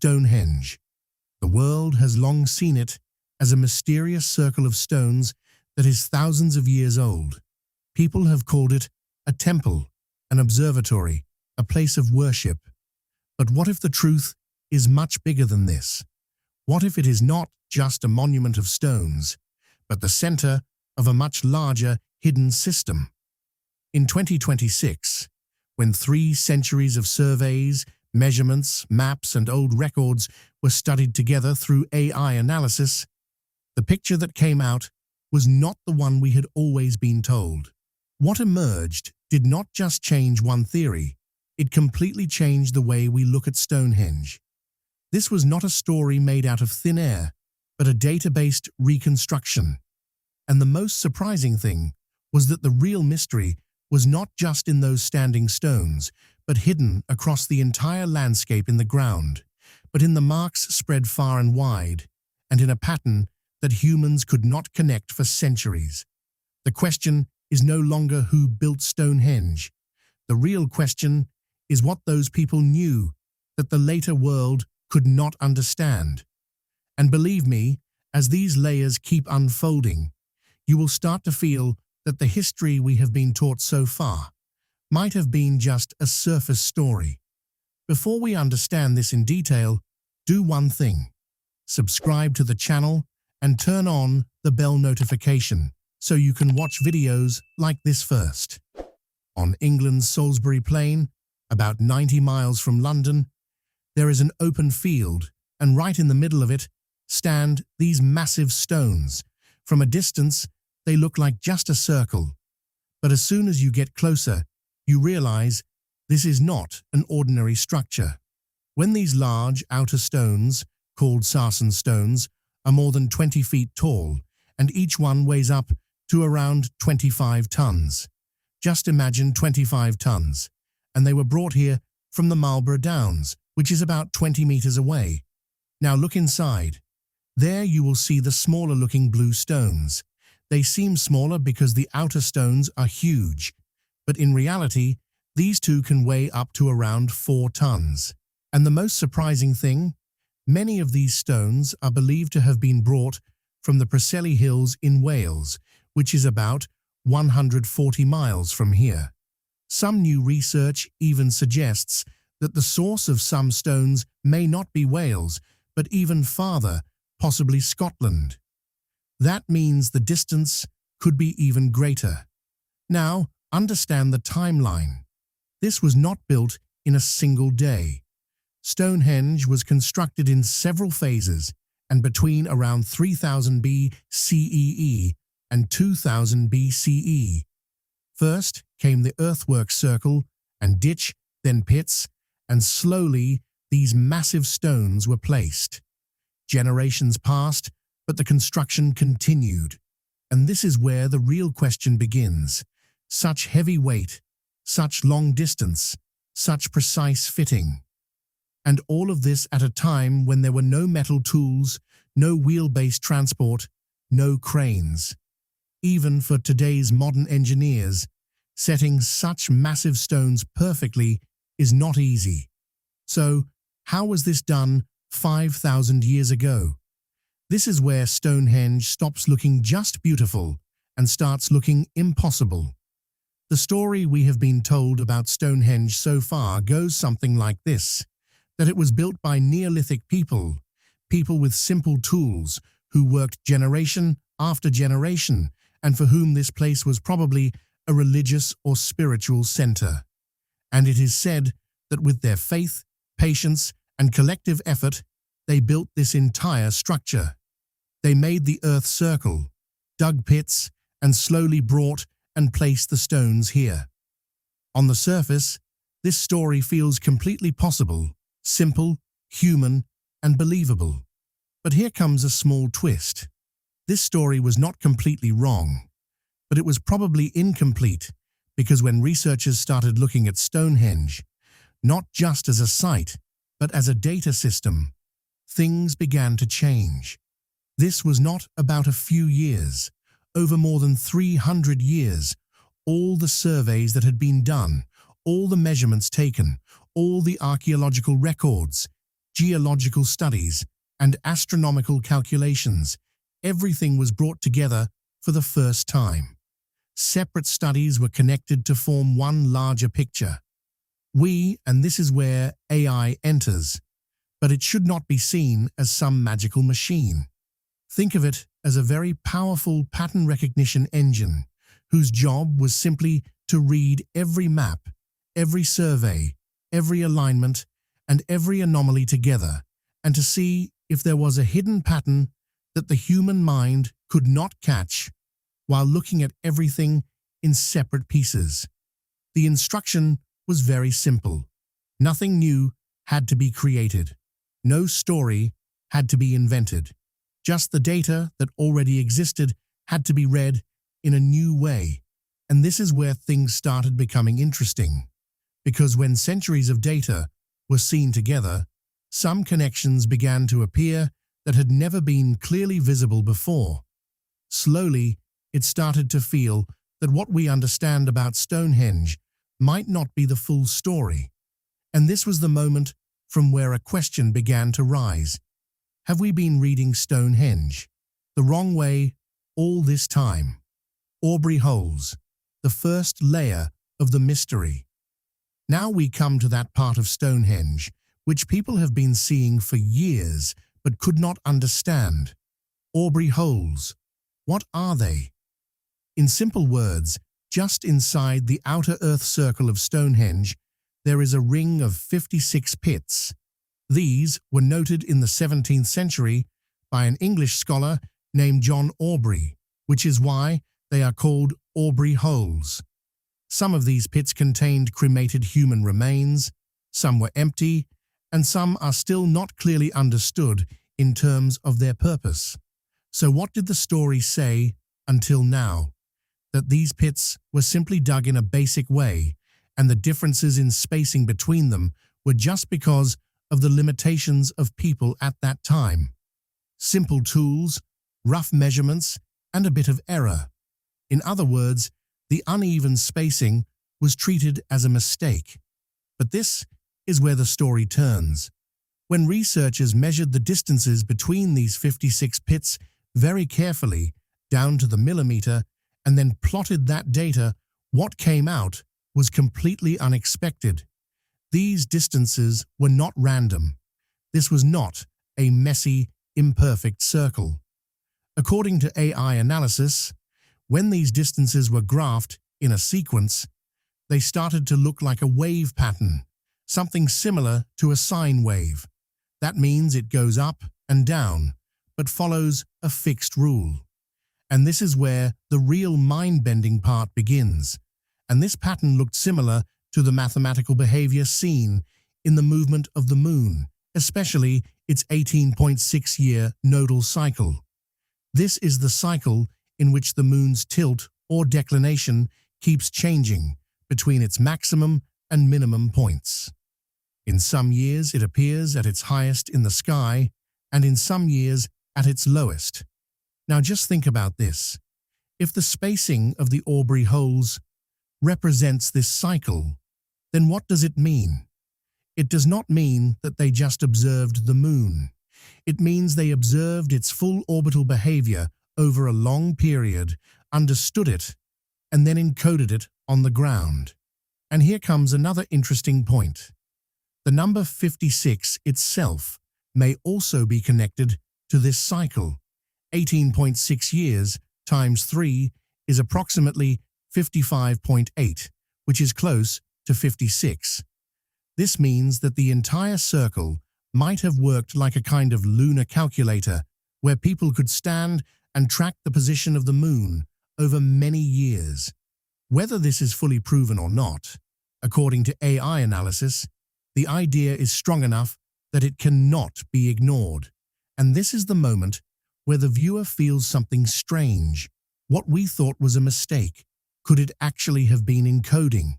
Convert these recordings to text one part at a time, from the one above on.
Stonehenge. The world has long seen it as a mysterious circle of stones that is thousands of years old. People have called it a temple, an observatory, a place of worship. But what if the truth is much bigger than this? What if it is not just a monument of stones, but the center of a much larger hidden system? In 2026, when 3 centuries of surveys, measurements, maps, and old records were studied together through AI analysis, the picture that came out was not the one we had always been told. What emerged did not just change one theory, it completely changed the way we look at Stonehenge. This was not a story made out of thin air, but a data-based reconstruction. And the most surprising thing was that the real mystery was not just in those standing stones, but hidden across the entire landscape in the ground, but in the marks spread far and wide, and in a pattern that humans could not connect for centuries. The question is no longer who built Stonehenge. The real question is what those people knew that the later world could not understand. And believe me, as these layers keep unfolding, you will start to feel that the history we have been taught so far might have been just a surface story. Before we understand this in detail, do one thing: subscribe to the channel and turn on the bell notification so you can watch videos like this first. On England's Salisbury Plain, about 90 miles from London, there is an open field, and right in the middle of it stand these massive stones. From a distance, they look like just a circle. But as soon as you get closer, you realize this is not an ordinary structure. When these large outer stones, called sarsen stones, are more than 20 feet tall, and each one weighs up to around 25 tons. Just imagine 25 tons. And they were brought here from the Marlborough Downs, which is about 20 meters away. Now look inside. There you will see the smaller looking blue stones. They seem smaller because the outer stones are huge, but in reality, these two can weigh up to around 4 tons. And the most surprising thing, many of these stones are believed to have been brought from the Preseli Hills in Wales, which is about 140 miles from here. Some new research even suggests that the source of some stones may not be Wales, but even farther, possibly Scotland. That means the distance could be even greater. Now, understand the timeline. This was not built in a single day. Stonehenge was constructed in several phases, and between around 3000 BCE and 2000 BCE. First came the earthwork circle and ditch, then pits, and slowly these massive stones were placed. Generations passed, but the construction continued. And this is where the real question begins. Such heavy weight, such long distance, such precise fitting. And all of this at a time when there were no metal tools, no wheel-based transport, no cranes. Even for today's modern engineers, setting such massive stones perfectly is not easy. So, how was this done 5,000 years ago? This is where Stonehenge stops looking just beautiful and starts looking impossible. The story we have been told about Stonehenge so far goes something like this: that it was built by Neolithic people with simple tools who worked generation after generation, and for whom this place was probably a religious or spiritual center. And it is said that with their faith, patience, and collective effort, they built this entire structure. They made the earth circle, dug pits, and slowly brought and placed the stones here. On the surface, this story feels completely possible, simple, human, and believable. But here comes a small twist. This story was not completely wrong, but it was probably incomplete because when researchers started looking at Stonehenge, not just as a site, but as a data system, things began to change. This was not about a few years. Over more than 300 years, all the surveys that had been done, all the measurements taken, all the archaeological records, geological studies, and astronomical calculations. Everything was brought together for the first time. Separate studies were connected to form one larger picture. And this is where AI enters, but it should not be seen as some magical machine. Think of it as a very powerful pattern recognition engine, whose job was simply to read every map, every survey, every alignment, and every anomaly together, and to see if there was a hidden pattern that the human mind could not catch while looking at everything in separate pieces. The instruction was very simple. Nothing new had to be created. No story had to be invented. Just the data that already existed had to be read in a new way. And this is where things started becoming interesting. Because when centuries of data were seen together, some connections began to appear that had never been clearly visible before. Slowly, it started to feel that what we understand about Stonehenge might not be the full story. And this was the moment from where a question began to rise. Have we been reading Stonehenge the wrong way all this time? Aubrey holes, the first layer of the mystery. Now we come to that part of Stonehenge which people have been seeing for years but could not understand. Aubrey holes. What are they? In simple words, just inside the outer earth circle of Stonehenge, there is a ring of 56 pits. These were noted in the 17th century by an English scholar named John Aubrey, which is why they are called Aubrey holes. Some of these pits contained cremated human remains, some were empty, and some are still not clearly understood in terms of their purpose. So what did the story say until now? That these pits were simply dug in a basic way, and the differences in spacing between them were just because of the limitations of people at that time. Simple tools, rough measurements, and a bit of error. In other words, the uneven spacing was treated as a mistake. But this is where the story turns. When researchers measured the distances between these 56 pits very carefully, down to the millimeter, and then plotted that data, what came out was completely unexpected. These distances were not random. This was not a messy, imperfect circle. According to AI analysis, when these distances were graphed in a sequence, they started to look like a wave pattern, something similar to a sine wave. That means it goes up and down, but follows a fixed rule. And this is where the real mind-bending part begins. And this pattern looked similar to the mathematical behavior seen in the movement of the moon, especially its 18.6-year nodal cycle. This is the cycle in which the moon's tilt or declination keeps changing between its maximum and minimum points. In some years it appears at its highest in the sky, and in some years at its lowest. Now just think about this. If the spacing of the Aubrey holes represents this cycle, then what does it mean? It does not mean that they just observed the moon. It means they observed its full orbital behavior over a long period, understood it, and then encoded it on the ground. And here comes another interesting point. The number 56 itself may also be connected to this cycle. 18.6 years times 3 is approximately 55.8, which is close to 56. This means that the entire circle might have worked like a kind of lunar calculator where people could stand and track the position of the moon over many years. Whether this is fully proven or not, according to AI analysis, the idea is strong enough that it cannot be ignored. And this is the moment where the viewer feels something strange. What we thought was a mistake, could it actually have been encoding?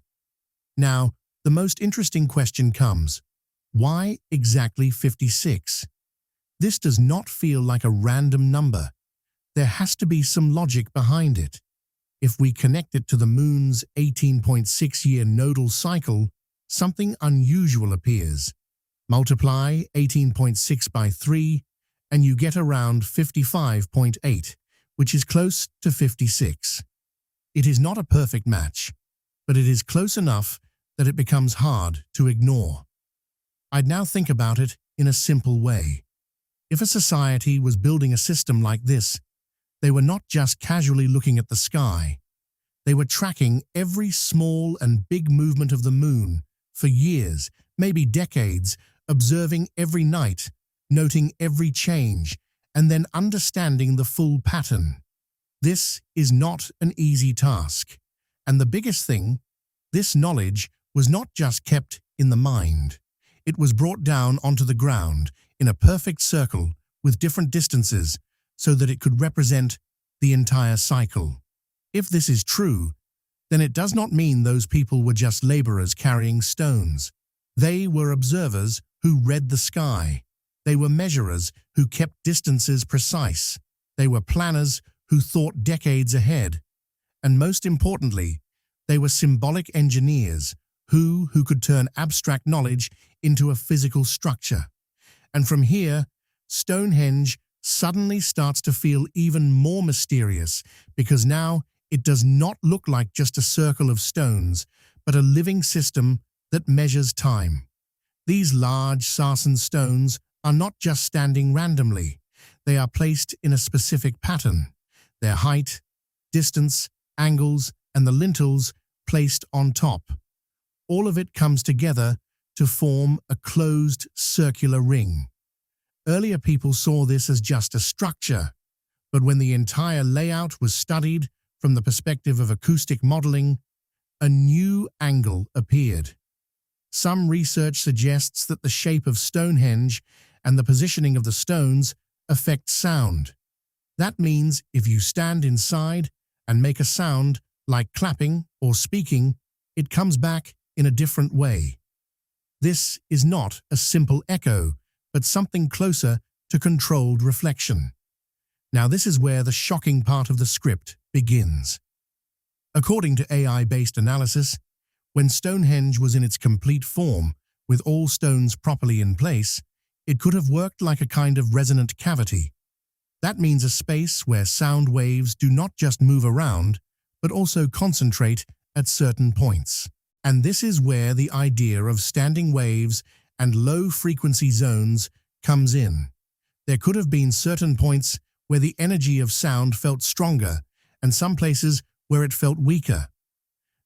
Now, the most interesting question comes. Why exactly 56? This does not feel like a random number. There has to be some logic behind it. If we connect it to the moon's 18.6-year nodal cycle, something unusual appears. Multiply 18.6 by 3, and you get around 55.8, which is close to 56. It is not a perfect match, but it is close enough that it becomes hard to ignore. I'd now think about it in a simple way. If a society was building a system like this, they were not just casually looking at the sky. They were tracking every small and big movement of the moon for years, maybe decades, observing every night, noting every change, and then understanding the full pattern. This is not an easy task. And the biggest thing, this knowledge was not just kept in the mind. It was brought down onto the ground in a perfect circle with different distances so that it could represent the entire cycle. If this is true, then it does not mean those people were just laborers carrying stones. They were observers who read the sky. They were measurers who kept distances precise. They were planners who thought decades ahead. And most importantly, they were symbolic engineers who could turn abstract knowledge into a physical structure. And from here, Stonehenge suddenly starts to feel even more mysterious because now it does not look like just a circle of stones, but a living system that measures time. These large sarsen stones are not just standing randomly. They are placed in a specific pattern. Their height, distance, angles, and the lintels placed on top. All of it comes together to form a closed circular ring. Earlier people saw this as just a structure, but when the entire layout was studied from the perspective of acoustic modeling, a new angle appeared. Some research suggests that the shape of Stonehenge and the positioning of the stones affect sound. That means if you stand inside and make a sound like clapping or speaking, it comes back in a different way. This is not a simple echo, but something closer to controlled reflection. Now this is where the shocking part of the script begins. According to AI-based analysis, when Stonehenge was in its complete form, with all stones properly in place, it could have worked like a kind of resonant cavity. That means a space where sound waves do not just move around, but also concentrate at certain points. And this is where the idea of standing waves and low-frequency zones comes in. There could have been certain points where the energy of sound felt stronger, and some places where it felt weaker.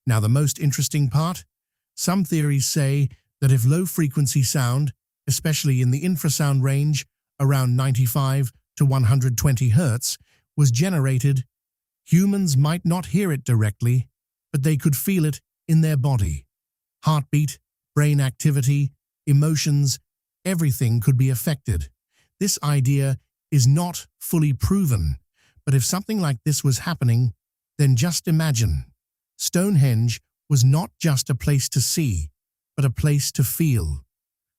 Now the most interesting part? Some theories say that if low-frequency sound, especially in the infrasound range, around 95 to 120 Hz, was generated, humans might not hear it directly, but they could feel it in their body. Heartbeat, brain activity, emotions, everything could be affected. This idea is not fully proven, but if something like this was happening, then just imagine. Stonehenge was not just a place to see, but a place to feel.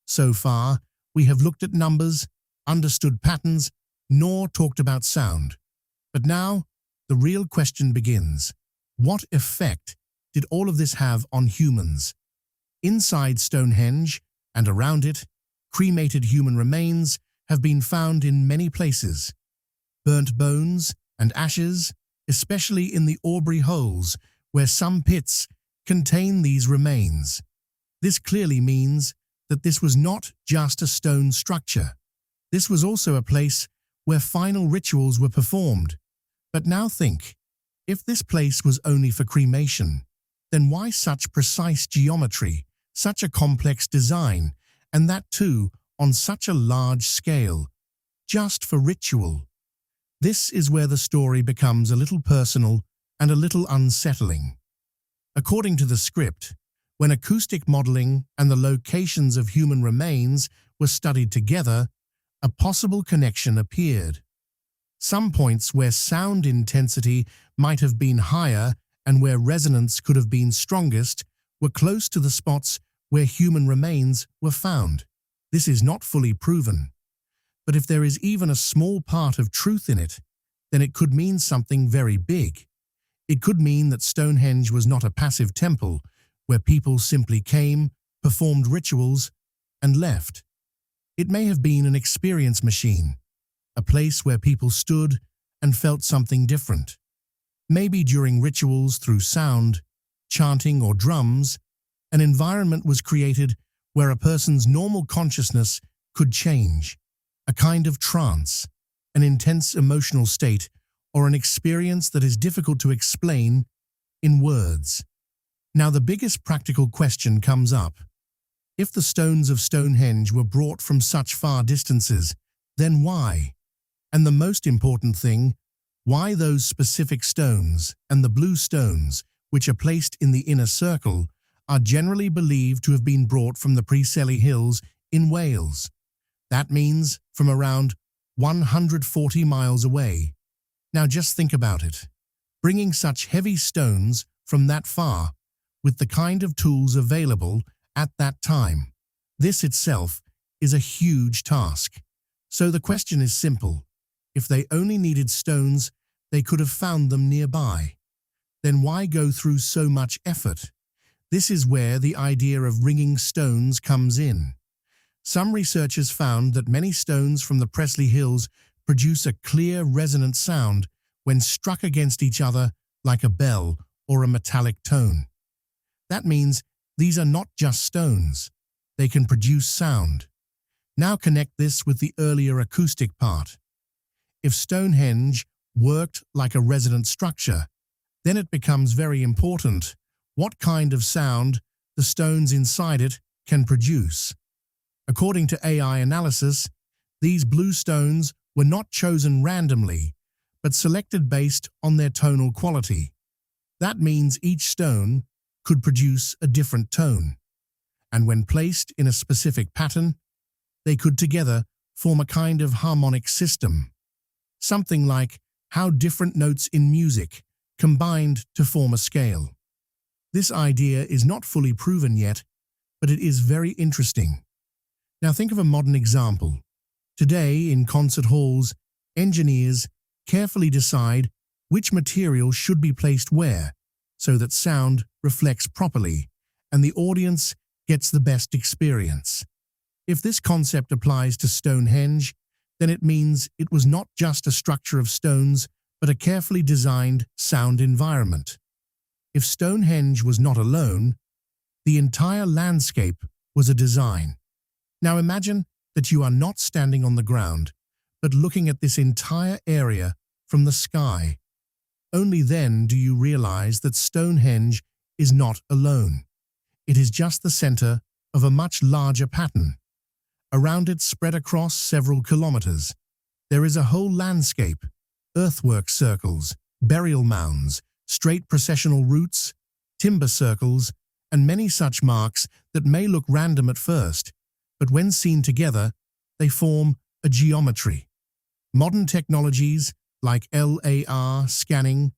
So far, we have looked at numbers, understood patterns, nor talked about sound. But now, the real question begins. What effect did all of this have on humans? Inside Stonehenge and around it, cremated human remains have been found in many places. Burnt bones and ashes, especially in the Aubrey holes, where some pits contain these remains. This clearly means that this was not just a stone structure. This was also a place where final rituals were performed. But now think, if this place was only for cremation, then why such precise geometry, such a complex design, and that too on such a large scale, just for ritual? This is where the story becomes a little personal and a little unsettling. According to the script, when acoustic modeling and the locations of human remains were studied together, a possible connection appeared. Some points where sound intensity might have been higher and where resonance could have been strongest were close to the spots where human remains were found. This is not fully proven, but if there is even a small part of truth in it, then it could mean something very big. It could mean that Stonehenge was not a passive temple where people simply came, performed rituals, and left. It may have been an experience machine, a place where people stood and felt something different. Maybe during rituals through sound, chanting or drums, an environment was created where a person's normal consciousness could change, a kind of trance, an intense emotional state, or an experience that is difficult to explain in words. Now the biggest practical question comes up. If the stones of Stonehenge were brought from such far distances, then why? And the most important thing, why those specific stones and the blue stones, which are placed in the inner circle, are generally believed to have been brought from the Preseli Hills in Wales. That means from around 140 miles away. Now just think about it. Bringing such heavy stones from that far, with the kind of tools available at that time. This itself is a huge task. So the question is simple. If they only needed stones, they could have found them nearby. Then why go through so much effort? This is where the idea of ringing stones comes in. Some researchers found that many stones from the Preseli Hills produce a clear, resonant sound when struck against each other like a bell or a metallic tone. That means these are not just stones. They can produce sound. Now connect this with the earlier acoustic part. If Stonehenge worked like a resonant structure, then it becomes very important what kind of sound the stones inside it can produce. According to AI analysis, these blue stones were not chosen randomly, but selected based on their tonal quality. That means each stone could produce a different tone, and when placed in a specific pattern, they could together form a kind of harmonic system, something like how different notes in music combined to form a scale. This idea is not fully proven yet, but it is very interesting. Now think of a modern example. Today, in concert halls, engineers carefully decide which material should be placed where, so that sound reflects properly and the audience gets the best experience. If this concept applies to Stonehenge, then it means it was not just a structure of stones, but a carefully designed sound environment. If Stonehenge was not alone, the entire landscape was a design. Now imagine that you are not standing on the ground, but looking at this entire area from the sky. Only then do you realize that Stonehenge is not alone. It is just the center of a much larger pattern. Around it, spread across several kilometers, there is a whole landscape, earthwork circles, burial mounds, straight processional routes, timber circles, and many such marks that may look random at first, but when seen together, they form a geometry. Modern technologies like LAR scanning,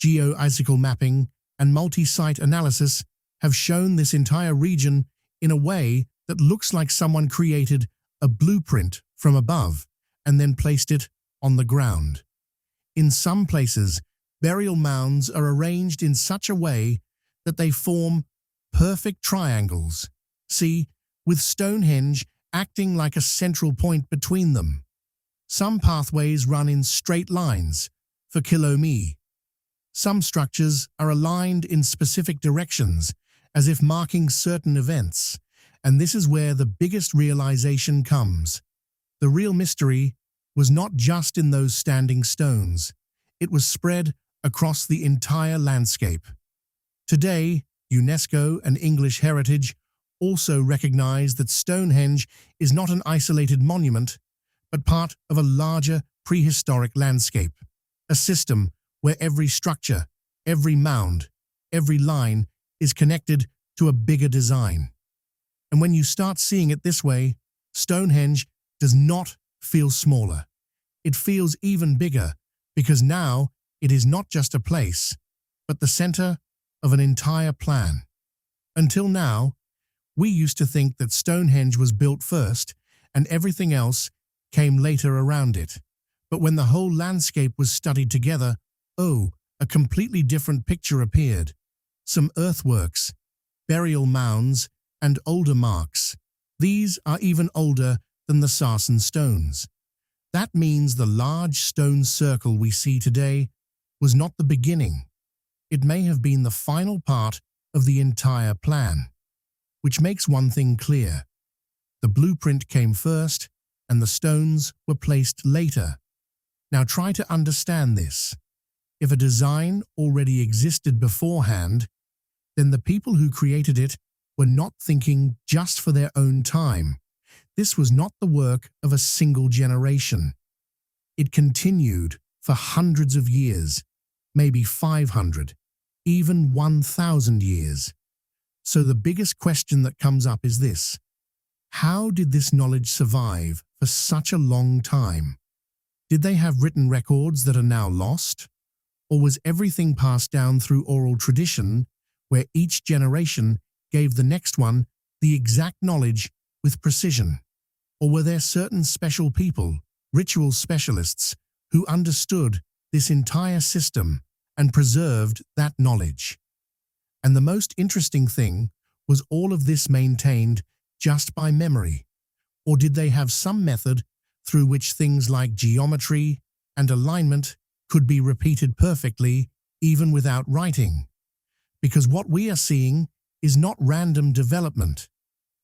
geophysical mapping, and multi-site analysis have shown this entire region in a way that looks like someone created a blueprint from above and then placed it on the ground. In some places, burial mounds are arranged in such a way that they form perfect triangles. See, with Stonehenge acting like a central point between them. Some pathways run in straight lines, for kilometers. Some structures are aligned in specific directions, as if marking certain events, and this is where the biggest realization comes. The real mystery was not just in those standing stones. It was spread across the entire landscape. Today, UNESCO and English Heritage also recognize that Stonehenge is not an isolated monument, but part of a larger prehistoric landscape, a system where every structure, every mound, every line is connected to a bigger design. And when you start seeing it this way, Stonehenge does not feel smaller. It feels even bigger because now it is not just a place, but the center of an entire plan. Until now, we used to think that Stonehenge was built first and everything else came later around it. But when the whole landscape was studied together, a completely different picture appeared. Some earthworks, burial mounds, and older marks. These are even older than the sarsen stones. That means the large stone circle we see today was not the beginning. It may have been the final part of the entire plan, which makes one thing clear. The blueprint came first, and the stones were placed later. Now try to understand this. If a design already existed beforehand, then the people who created it were not thinking just for their own time. This was not the work of a single generation. It continued for hundreds of years, maybe 500, even 1,000 years. So the biggest question that comes up is this: how did this knowledge survive for such a long time? Did they have written records that are now lost? Or was everything passed down through oral tradition, where each generation gave the next one the exact knowledge with precision? Or were there certain special people, ritual specialists, who understood this entire system and preserved that knowledge? And the most interesting thing was all of this maintained just by memory. Or did they have some method through which things like geometry and alignment could be repeated perfectly even without writing? Because what we are seeing is not random development.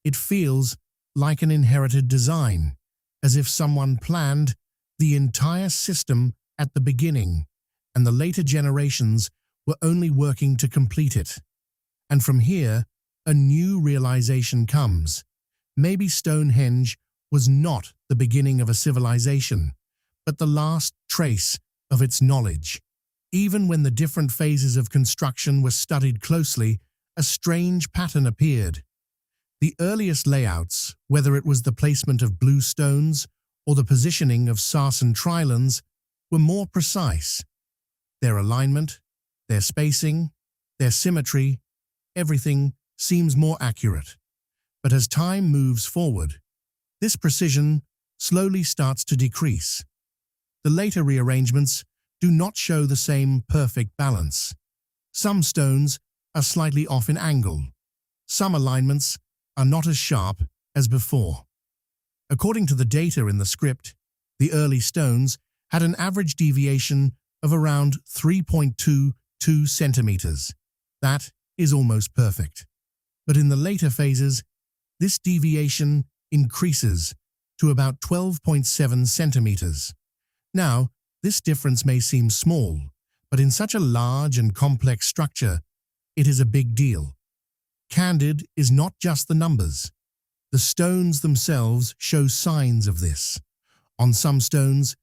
It feels like an inherited design, as if someone planned the entire system at the beginning, and the later generations were only working to complete it. And from here, a new realization comes. Maybe Stonehenge was not the beginning of a civilization, but the last trace of its knowledge. Even when the different phases of construction were studied closely, a strange pattern appeared. The earliest layouts, whether it was the placement of blue stones or the positioning of sarsen trilons, were more precise. Their alignment, their spacing, their symmetry, everything seems more accurate. But as time moves forward, this precision slowly starts to decrease. The later rearrangements do not show the same perfect balance. Some stones are slightly off in angle. Some alignments are not as sharp as before. According to the data in the script, the early stones had an average deviation of around 3.22 centimeters. That is almost perfect. But in the later phases, this deviation increases to about 12.7 centimeters. Now, this difference may seem small, but in such a large and complex structure, it is a big deal. Candid is not just the numbers. The stones themselves show signs of this. On some stones,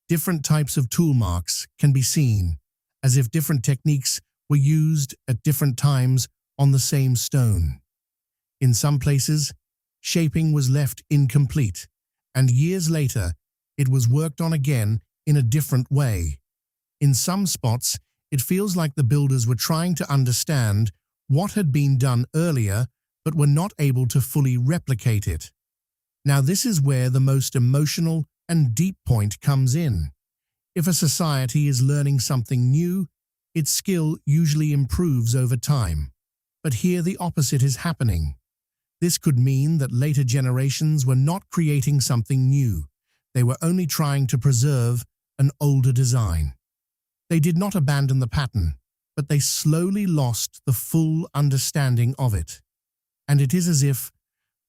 different types of tool marks can be seen, as if different techniques were used at different times on the same stone. In some places, shaping was left incomplete, and years later, it was worked on again in a different way. In some spots, it feels like the builders were trying to understand what had been done earlier, but were not able to fully replicate it. Now, this is where the most emotional and deep point comes in. If a society is learning something new, its skill usually improves over time. But here the opposite is happening. This could mean that later generations were not creating something new. They were only trying to preserve an older design. They did not abandon the pattern, but they slowly lost the full understanding of it. And it is as if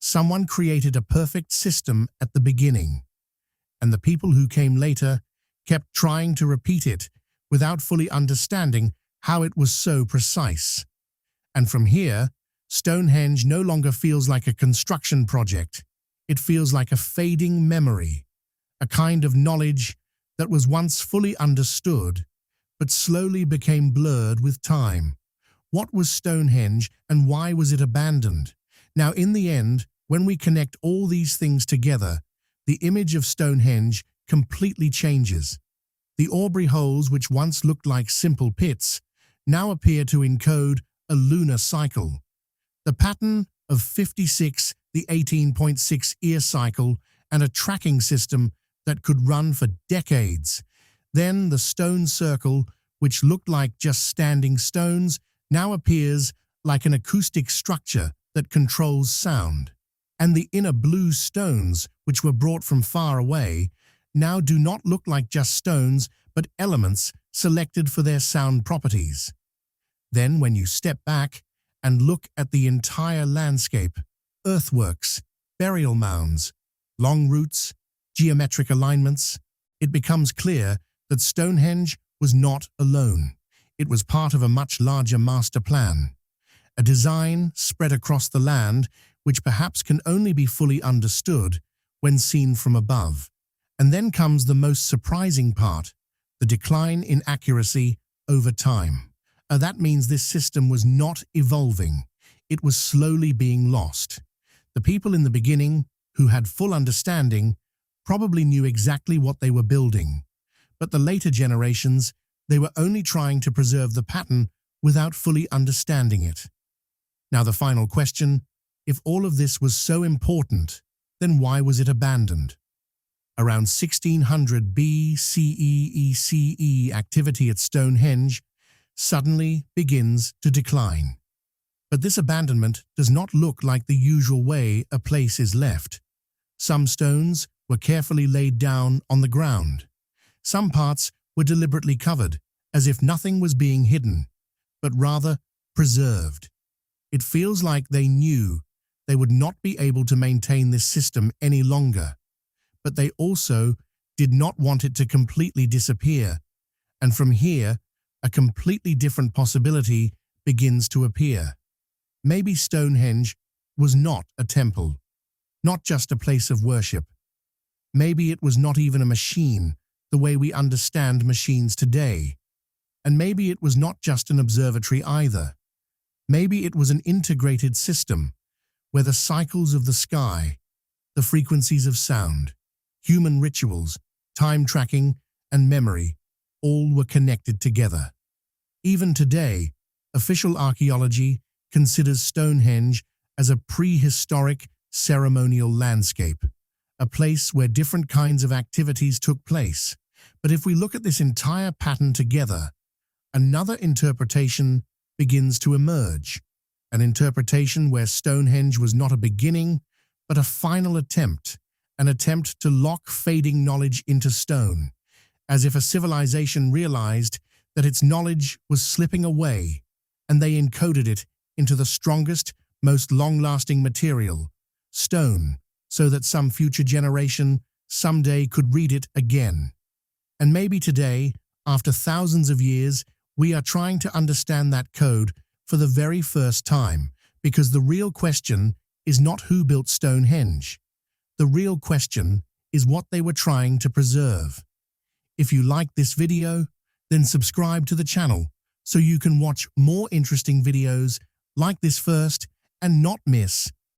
someone created a perfect system at the beginning, and the people who came later kept trying to repeat it without fully understanding how it was so precise. And from here, Stonehenge no longer feels like a construction project. It feels like a fading memory, a kind of knowledge that was once fully understood, but slowly became blurred with time. What was Stonehenge and why was it abandoned? Now, in the end, when we connect all these things together, the image of Stonehenge completely changes. The Aubrey holes, which once looked like simple pits, now appear to encode a lunar cycle. The pattern of 56, the 18.6-year cycle, and a tracking system that could run for decades. Then the stone circle, which looked like just standing stones, now appears like an acoustic structure that controls sound. And the inner blue stones, which were brought from far away, now do not look like just stones, but elements selected for their sound properties. Then, when you step back and look at the entire landscape, earthworks, burial mounds, long routes, geometric alignments, it becomes clear that Stonehenge was not alone. It was part of a much larger master plan, a design spread across the land which perhaps can only be fully understood when seen from above. And then comes the most surprising part, the decline in accuracy over time. That means this system was not evolving. It was slowly being lost. The people in the beginning, who had full understanding, probably knew exactly what they were building. But the later generations, they were only trying to preserve the pattern without fully understanding it. Now the final question, if all of this was so important, then why was it abandoned? Around 1600 BCE activity at Stonehenge suddenly begins to decline. But this abandonment does not look like the usual way a place is left. Some stones were carefully laid down on the ground. Some parts were deliberately covered, as if nothing was being hidden, but rather preserved. It feels like they knew they would not be able to maintain this system any longer, but they also did not want it to completely disappear. And from here, a completely different possibility begins to appear. Maybe Stonehenge was not a temple, not just a place of worship. Maybe it was not even a machine, the way we understand machines today. And maybe it was not just an observatory either. Maybe it was an integrated system, where the cycles of the sky, the frequencies of sound, human rituals, time tracking, and memory all were connected together. Even today, official archaeology considers Stonehenge as a prehistoric ceremonial landscape, a place where different kinds of activities took place. But if we look at this entire pattern together, another interpretation begins to emerge, an interpretation where Stonehenge was not a beginning, but a final attempt, an attempt to lock fading knowledge into stone, as if a civilization realized that its knowledge was slipping away, and they encoded it into the strongest, most long-lasting material, stone, so that some future generation someday could read it again. And maybe today, after thousands of years, we are trying to understand that code for the very first time, because the real question is not who built Stonehenge. The real question is what they were trying to preserve. If you like this video, then subscribe to the channel so you can watch more interesting videos like this first and not miss